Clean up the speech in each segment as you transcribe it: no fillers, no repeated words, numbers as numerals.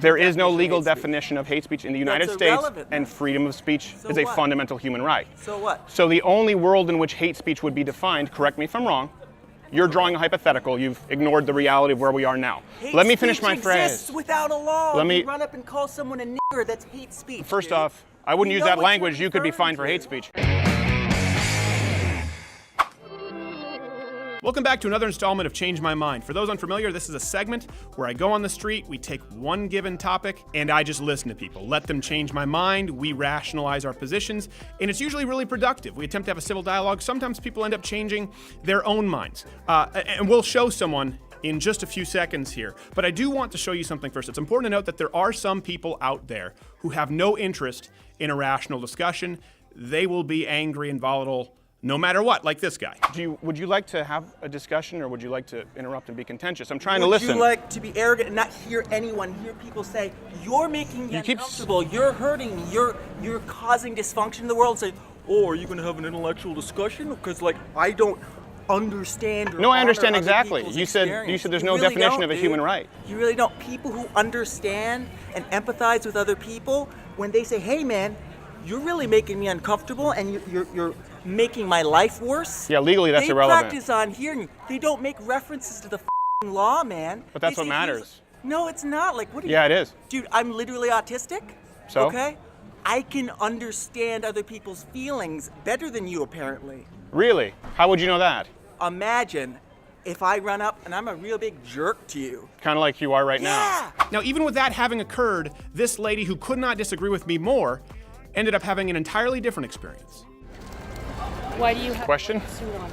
There is no legal definition of hate speech in the United States, and freedom of speech is a fundamental human right. So what? So the only world in which hate speech would be defined, correct me if I'm wrong, you're drawing a hypothetical, you've ignored the reality of where we are now. Let me finish my phrase. Hate speech exists without a law. Let me you run up and call someone a nigger, that's hate speech. First dude. off, I wouldn't You use know that what language, you're you could be referring fined for to. hate speech. Welcome back to another installment of Change My Mind. For those unfamiliar, this is a segment where I go on the street, we take one given topic, and I just listen to people. Let them change my mind, we rationalize our positions, and it's usually really productive. We attempt to have a civil dialogue. Sometimes people end up changing their own minds. And we'll show someone in just a few seconds here. But I do want to show you something first. It's important to note that there are some people out there who have no interest in a rational discussion. They will be angry and volatile no matter what, like this guy. Would you like to have a discussion, or would you like to interrupt and be contentious? I'm trying to listen. Would you like to be arrogant and not hear people say, you're making me uncomfortable, you're hurting me, you're causing dysfunction in the world, and say, oh, are you going to have an intellectual discussion? Because, like, I don't understand or No, I understand honor other exactly. people's You said experience. there's You no really definition don't, of a dude. human right. You really don't. People who understand and empathize with other people, when they say, hey, man, you're really making me uncomfortable and you're making my life worse. Yeah, legally that's irrelevant. They practice on hearing you. They don't make references to the f***ing law, man. But that's They what say, matters. No, it's not. Like, what are you? Yeah, it is. Dude, I'm literally autistic. So? Okay? I can understand other people's feelings better than you, apparently. Really? How would you know that? Imagine if I run up and I'm a real big jerk to you. Kind of like you are right Yeah. now. Now, even with that having occurred, this lady who could not disagree with me more ended up having an entirely different experience. Why do you have Question? a suit on?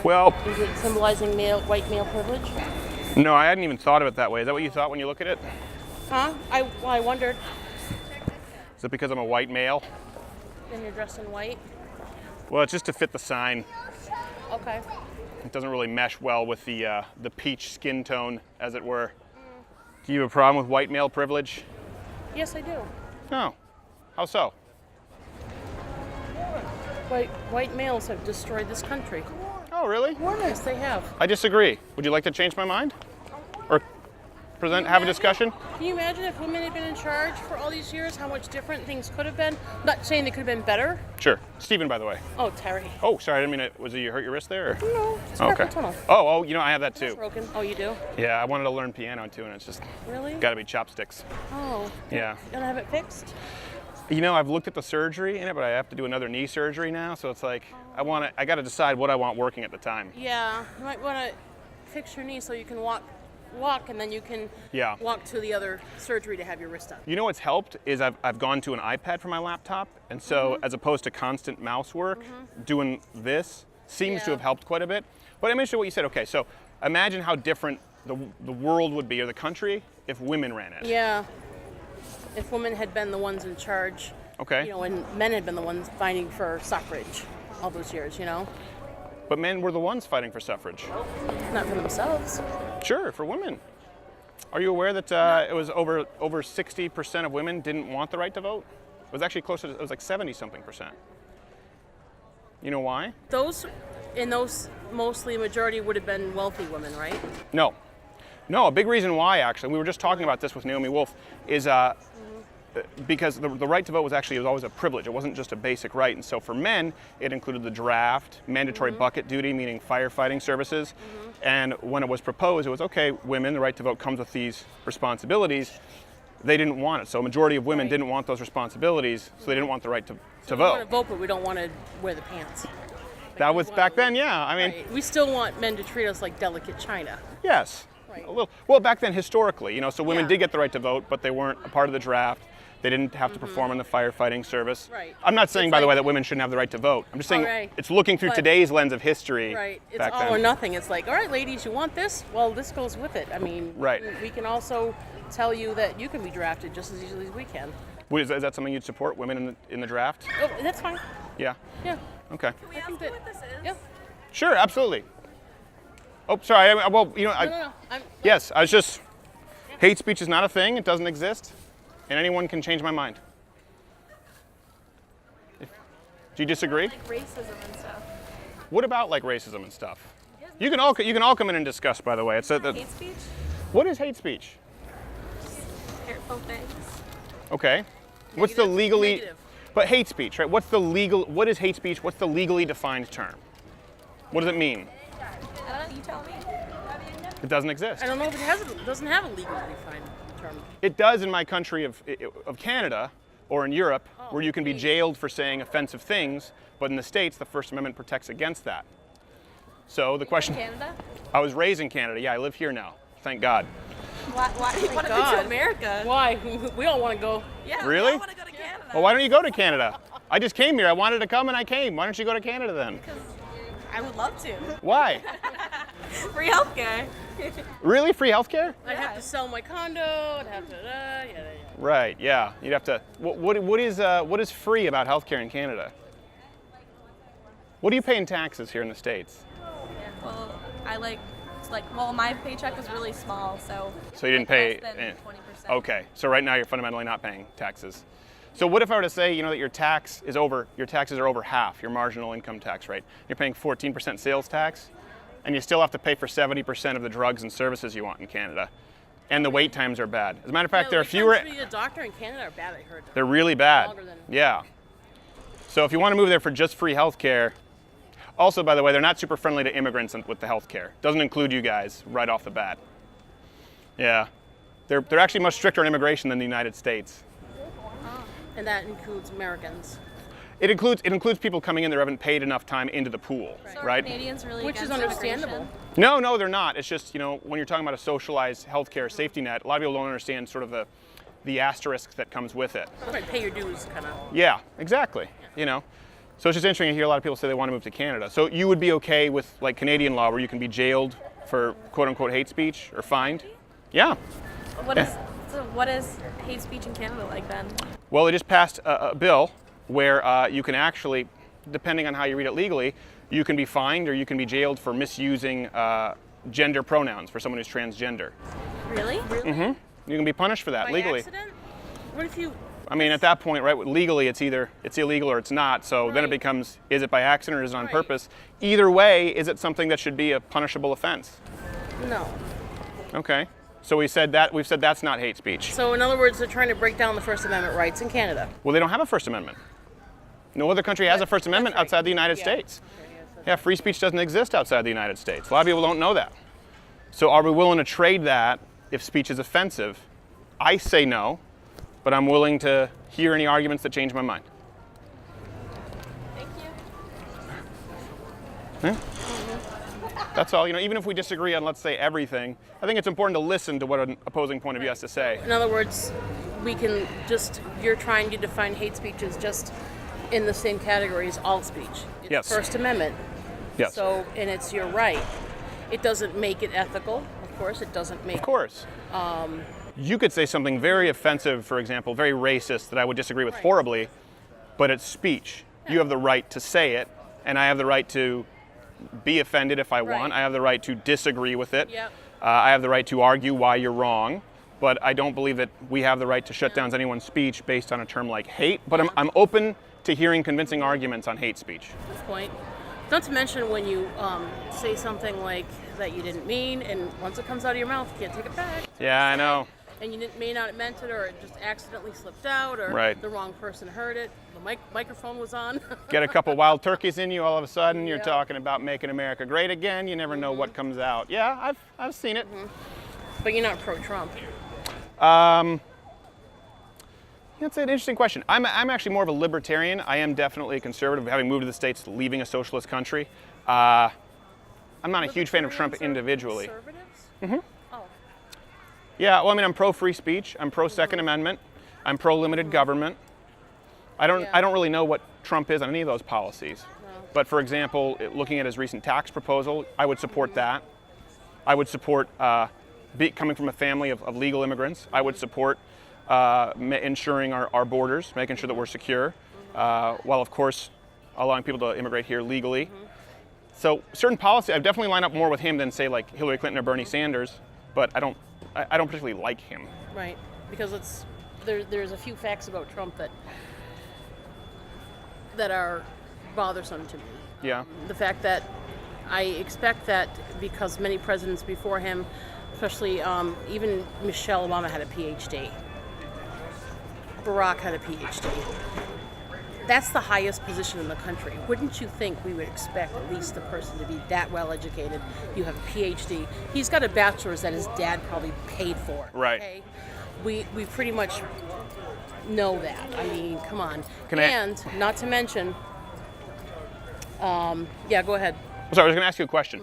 Well, Is it symbolizing white male privilege? no, I hadn't even thought of it that way. Is that what you thought when you look at it? Huh? I wondered. Is it because I'm a white male? And you're dressed in white? Well, it's just to fit the sign. Okay. It doesn't really mesh well with the peach skin tone, as it were. Do you have a problem with white male privilege? Yes, I do. No. How so? White males have destroyed this country. Oh, really? Yes, they have. I disagree. Would you like to change my mind? Or have a discussion? Can you imagine if women had been in charge for all these years, how much different things could have been? I'm not saying they could have been better. Sure. Stephen, by the way. Oh, Terry. Oh, sorry, I didn't mean it. You hurt your wrist there? Or? No, it's Oh, carpal okay. tunnel. Oh, you know, I have that too. It's broken. Oh, you do? Yeah, I wanted to learn piano too, and it's just Really? got to be chopsticks. Oh. Yeah. You gonna have it fixed? You know, I've looked at the surgery in it, but I have to do another knee surgery now, so it's like I got to decide what I want working at the time. Yeah. You might want to fix your knee so you can walk, and then you can walk to the other surgery to have your wrist done. You know what's helped is I've gone to an iPad for my laptop, and so as opposed to constant mouse work, doing this seems to have helped quite a bit. But I'm interested in what you said. Okay, so imagine how different the world would be, or the country, if women ran it. Yeah. If women had been the ones in charge, Okay. you know, and men had been the ones fighting for suffrage all those years, you know? But men were the ones fighting for suffrage. Not for themselves. Sure, for women. Are you aware that it was over 60% of women didn't want the right to vote? It was actually closer to, it was like 70-something%. You know why? Those mostly majority would have been wealthy women, right? No, a big reason why, actually, we were just talking about this with Naomi Wolf, is because the right to vote was always a privilege. It wasn't just a basic right. And so for men, it included the draft, mandatory bucket duty, meaning firefighting services. And when it was proposed, it was, okay, women, the right to vote comes with these responsibilities. They didn't want it. So a majority of women didn't want those responsibilities, so they didn't want the right to We vote. want to vote, but we don't want to wear the pants. That was back then, yeah. I mean, Right. We still want men to treat us like delicate china. yes. Right. A little, well, back then, historically, you know, so women Yeah. did get the right to vote, but they weren't a part of the draft. They didn't have to perform in the firefighting service. Right. I'm not saying, It's by the like- way, that women shouldn't have the right to vote. I'm just saying right. it's looking through But- today's lens of history. Right. It's back all then. or nothing. It's like, all right, ladies, you want this? Well, this goes with it. I mean, Right. we can also tell you that you can be drafted just as easily as we can. Is that something you'd support, women in the draft? Oh, that's fine. Yeah. Yeah. Okay. I think that, what this is? Yeah. Sure, absolutely. Oh, sorry. Well, you know, No. yes, I was just. Hate speech is not a thing. It doesn't exist, and anyone can change my mind. Do you disagree? Like racism and stuff. What about like racism and stuff? You can all come in and discuss. By the way, Hate speech? What is hate speech? hateful things. Okay. What's the legally? Negative. But hate speech, right? What's the legal? What is hate speech? What's the legally defined term? What does it mean? I don't know, you tell me. It doesn't exist. I don't know if it doesn't have a legally defined term. It does in my country of Canada or in Europe, where you can be jailed for saying offensive things, but in the States, the First Amendment protects against that. So the question. Canada? I was raised in Canada. Yeah, I live here now. Thank God. Why do you want to go God. to America? Why? We all want to go. Yeah, Really? I want to go to Canada. Well, why don't you go to Canada? I just came here. I wanted to come and I came. Why don't you go to Canada then? I would love to. Why? Free healthcare. Really? Free healthcare? I'd have to sell my condo. I'd have to. Yeah. Right. Yeah. You'd have to. What is free about healthcare in Canada? What do you pay in taxes here in the States? Well, well, my paycheck is really small, so. So you didn't pay. Less than 20%. Okay. So right now you're fundamentally not paying taxes. So what if I were to say, that your taxes are over half your marginal income tax rate? You're paying 14% sales tax, and you still have to pay for 70% of the drugs and services you want in Canada, and the wait times are bad. As a matter of fact, there are fewer. To be a doctor in Canada are bad. I heard. They're really bad. Longer than- Yeah. So if you want to move there for just free health care, also, by the way, they're not super friendly to immigrants with the health care. Doesn't include you guys right off the bat. Yeah. They're actually much stricter on immigration than the United States. And that includes Americans. It includes people coming in that haven't paid enough time into the pool, So are right? Canadians really Which is against understandable. immigration? No, they're not. It's just, when you're talking about a socialized healthcare safety net, a lot of people don't understand sort of the asterisk that comes with it. Right, pay your dues, kind of. Yeah, exactly. So it's just interesting to hear a lot of people say they want to move to Canada. So you would be okay with like Canadian law where you can be jailed for quote unquote hate speech or fined? Yeah. What is hate speech in Canada like then? Well, they just passed a bill where you can actually, depending on how you read it legally, you can be fined or you can be jailed for misusing gender pronouns for someone who's transgender. Really? Mm-hmm. You can be punished for that By legally. accident? What if you? I mean, at that point, right, legally it's illegal or it's not. So then it Right. becomes, is it by accident or is it on Right. purpose? Either way, is it something that should be a punishable offense? No. Okay. So we've said that's not hate speech. So in other words, they're trying to break down the First Amendment rights in Canada. Well, they don't have a First Amendment. No other country has a First Amendment that's right. outside the United Yeah. States. Yeah, free speech doesn't exist outside the United States. A lot of people don't know that. So are we willing to trade that if speech is offensive? I say no, but I'm willing to hear any arguments that change my mind. Thank you. Yeah? That's all. Even if we disagree on, let's say, everything, I think it's important to listen to what an opposing point of view has to say. In other words, you're trying to define hate speech as just in the same category as all speech. It's Yes. First Amendment. Yes. So, and it's your right. It doesn't make it ethical, of course. It doesn't make Of course. You could say something very offensive, for example, very racist, that I would disagree with Right. horribly, but it's speech. You have the right to say it, and I have the right to be offended if I want. Right. I have the right to disagree with it. Yep. I have the right to argue why you're wrong, but I don't believe that we have the right to shut down anyone's speech based on a term like hate. But I'm open to hearing convincing arguments on hate speech. this point. Not to mention when you say something like that you didn't mean, and once it comes out of your mouth, you can't take it back. Yeah, I know. And you may not have meant it, or it just accidentally slipped out, or Right. the wrong person heard it. The microphone was on. Get a couple wild turkeys in you, all of a sudden you're Yeah. talking about making America great again. You never know what comes out. Yeah, I've seen it. But you're not pro-Trump. That's an interesting question. I'm actually more of a libertarian. I am definitely a conservative, having moved to the States, leaving a socialist country. I'm not a huge fan of Trump individually. Conservatives? Oh. Yeah, well, I mean, I'm pro-free speech. I'm pro-Second Amendment. I'm pro-limited government. I don't really know what Trump is on any of those policies. But for example, looking at his recent tax proposal, I would support that. I would support coming from a family of legal immigrants. I would support ensuring our borders, making sure that we're secure, while of course allowing people to immigrate here legally. So certain policy, I've definitely lined up more with him than say like Hillary Clinton or Bernie Sanders, but I don't particularly like him. Right, because there's a few facts about Trump that are bothersome to me. Yeah. The fact that I expect that because many presidents before him, especially even Michelle Obama, had a PhD. Barack had a PhD. That's the highest position in the country. Wouldn't you think we would expect at least the person to be that well educated? You have a PhD. He's got a bachelor's that his dad probably paid for. Right. Okay? We pretty much know that. I mean, come on. Not to mention, yeah, go ahead. Sorry, I was going to ask you a question.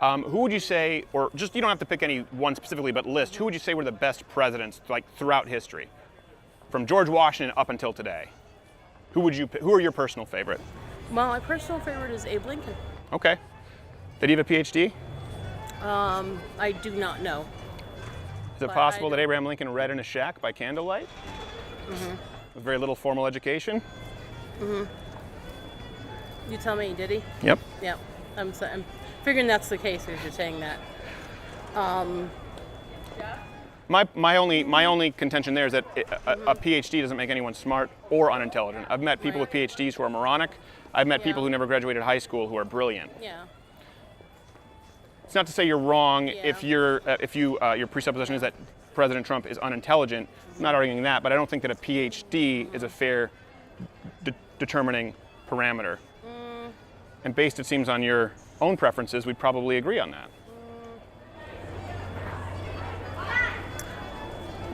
Who would you say, or just you don't have to pick any one specifically, but list, who would you say were the best presidents like throughout history? From George Washington up until today. Who are your personal favorite? Well, my personal favorite is Abe Lincoln. Okay. Did he have a PhD? I do not know. Is it possible that Abraham Lincoln read in a shack by candlelight? With very little formal education? You tell me, did he? Yep. Yep. I'm figuring that's the case if you're saying that. My only contention there is that a PhD doesn't make anyone smart or unintelligent. I've met people with PhDs who are moronic. I've met people who never graduated high school who are brilliant. Yeah. It's not to say you're wrong if your presupposition is that President Trump is unintelligent. I'm not arguing that, but I don't think that a PhD is a fair determining parameter. And based, it seems, on your own preferences, we'd probably agree on that.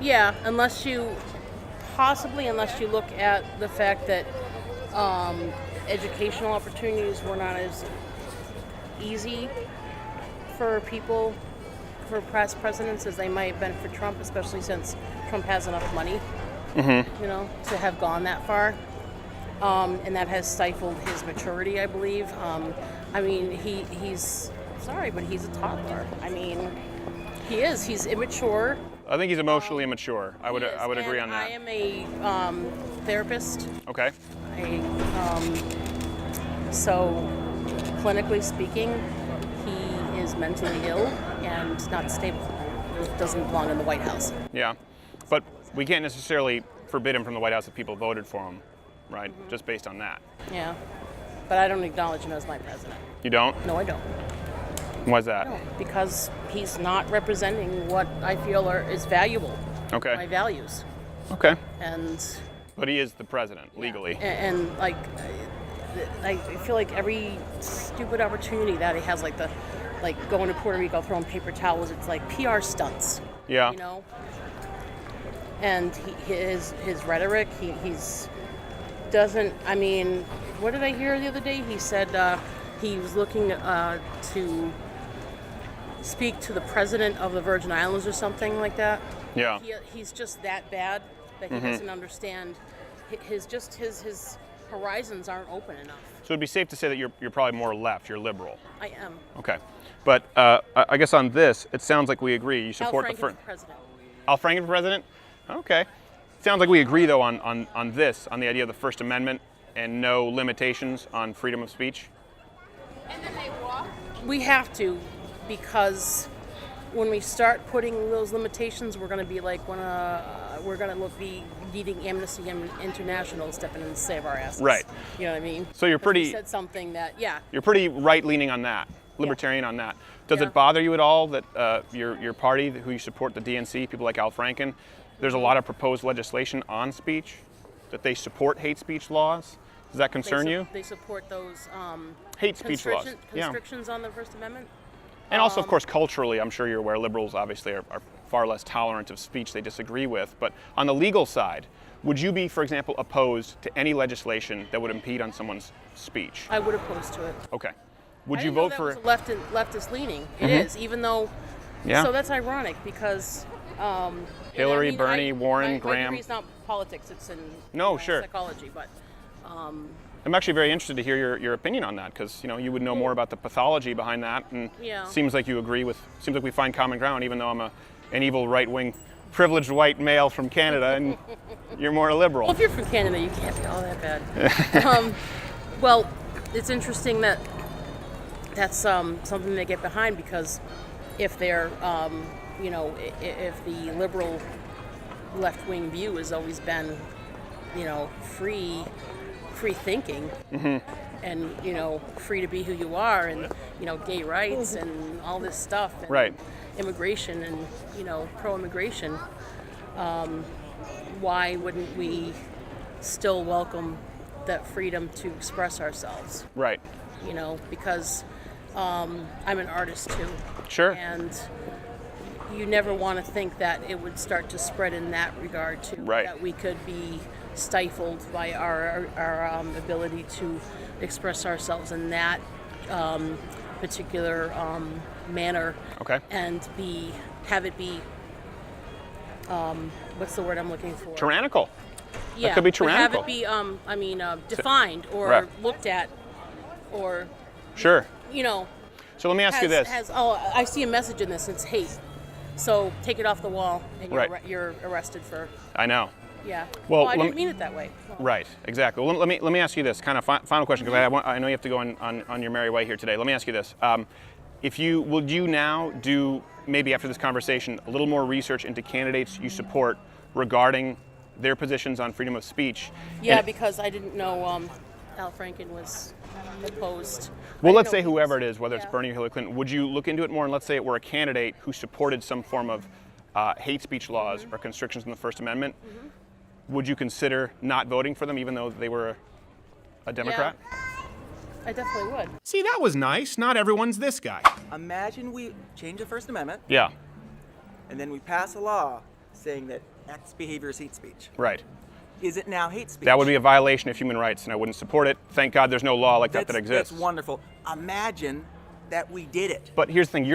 Yeah, unless you look at the fact that educational opportunities were not as easy for people, for past presidents, as they might have been for Trump, especially since Trump has enough money, to have gone that far. And that has stifled his maturity, I believe. I mean, he's sorry, but he's a toddler. I mean, he is. He's immature. I think he's emotionally immature. I would agree on that. I am a therapist. Okay. So, clinically speaking, he is mentally ill and not stable. Doesn't belong in the White House. Yeah, but we can't necessarily forbid him from the White House if people voted for him, right? Just based on that. Yeah, but I don't acknowledge him as my president. You don't? No, I don't. Why's that? No, because he's not representing what I feel is valuable. Okay. My values. Okay. But he is the president legally. And like, I feel like every stupid opportunity that he has, like going to Puerto Rico, throwing paper towels, it's like PR stunts. Yeah. You know. And his rhetoric, he's doesn't. I mean, what did I hear the other day? He said he was looking to speak to the president of the Virgin Islands or something like that. Yeah. He's just that bad that he doesn't understand. His horizons aren't open enough. So it'd be safe to say that you're probably more left. You're liberal. I am. Okay. But I guess on this, it sounds like we agree. You support Al Franken for president. Al Franken for president? Okay. Sounds like we agree, though, on the idea of the First Amendment and no limitations on freedom of speech. And then they walk. We have to, because when we start putting those limitations, we're going to be like we're going to be needing Amnesty International stepping in and save our asses. Right. You know what I mean? So you're pretty. You said something that You're pretty right-leaning on that, libertarian on that. Does it bother you at all that your party, who you support, the DNC, people like Al Franken, there's a lot of proposed legislation on speech, that they support hate speech laws? Does that concern you? They support those hate speech laws. Constrictions on the First Amendment. And also, of course, culturally, I'm sure you're aware, liberals obviously are far less tolerant of speech they disagree with. But on the legal side, would you be, for example, opposed to any legislation that would impede on someone's speech? I would oppose to it. Okay. Would you vote for? That was leftist leaning. It is, even though. Yeah. So that's ironic because. Hillary, Bernie, Warren, Graham. My degree is not politics; it's in psychology. But I'm actually very interested to hear your opinion on that, because you would know more about the pathology behind that, and seems like you agree with. Seems like we find common ground, even though I'm an evil right-wing, privileged white male from Canada, and you're more liberal. Well, if you're from Canada, you can't be all that bad. Well, it's interesting that that's something they get behind, because if they're if the liberal left-wing view has always been, free thinking, and free to be who you are, and gay rights and all this stuff, and right, immigration and pro-immigration, why wouldn't we still welcome that freedom to express ourselves? Right. You know, because I'm an artist too. Sure. And you never want to think that it would start to spread in that regard too. Right. That we could be stifled by our ability to express ourselves in that particular manner. Okay. And have it be what's the word I'm looking for? Tyrannical. Yeah. That could be but tyrannical. have it be defined or Right. looked at, or Sure. you know. So let me ask you this. I see a message in this. It's hate. So take it off the wall, and Right. you're arrested for. I know. Yeah. Well, I let didn't me- mean it that way. Well, Right, exactly. Well, let me ask you this kind of final question, because I know you have to go on your merry way here today. Let me ask you this: would you now do, maybe after this conversation, a little more research into candidates you support regarding their positions on freedom of speech? Yeah, And- because I didn't know Al Franken was opposed. well, I let's know say he whoever was- it is, whether it's yeah. Bernie or Hillary Clinton, would you look into it more? And let's say it were a candidate who supported some form of hate speech laws or constrictions in the First Amendment. Would you consider not voting for them, even though they were a Democrat? Yeah, I definitely would. See, that was nice. Not everyone's this guy. Imagine we change the First Amendment Yeah, and then we pass a law saying that X behavior is hate speech. right. Is it now hate speech? That would be a violation of human rights, and I wouldn't support it. Thank God there's no law like that exists. That's wonderful. Imagine that we did it. But here's the thing: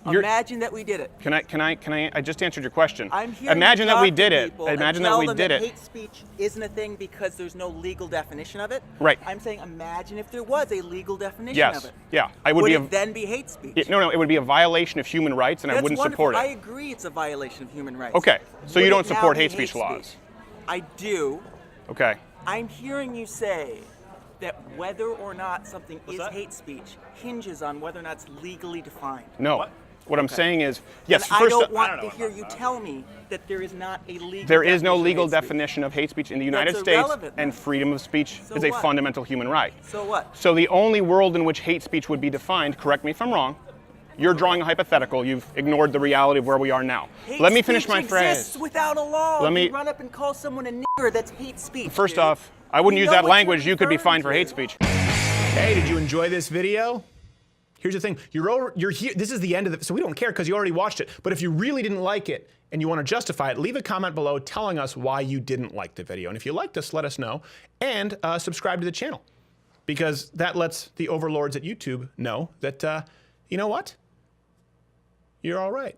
Imagine that we did it. Can I just answered your question. I'm here. Imagine to that we talk did to it. people and Imagine tell that we them did that it. Hate speech isn't a thing because there's no legal definition of it. Right. I'm saying, imagine if there was a legal definition Yes. of it. Yeah. I would be it then be hate speech? No, it would be a violation of human rights, and I That's wouldn't wonderful. support I it. agree, it's a violation of human rights. Okay. So Would you it don't now support be hate speech laws. I do. Okay. I'm hearing you say that whether or not something is hate speech hinges on whether or not it's legally defined. No. What I'm saying is, yes. And First, I don't want to hear you tell me that there is not a legal there is no definition of legal hate speech. definition of hate speech in the United That's States, irrelevant, and then. freedom of speech So is a what? fundamental human right. So what? So the only world in which hate speech would be defined, correct me if I'm wrong, you're drawing a hypothetical, you've ignored the reality of where we are now. Hate Let me finish speech my exists phrase. without a law. Let me- You run up and call someone a nigger, that's hate speech. First dude. off, I wouldn't You use know that what language. you're You could be referring fined for to. hate speech. Hey, did you enjoy this video? Here's the thing, you're here, this is the end of it, so we don't care because you already watched it. But if you really didn't like it and you want to justify it, leave a comment below telling us why you didn't like the video. And if you liked us, let us know. And subscribe to the channel, because that lets the overlords at YouTube know that, you know what? You're all right.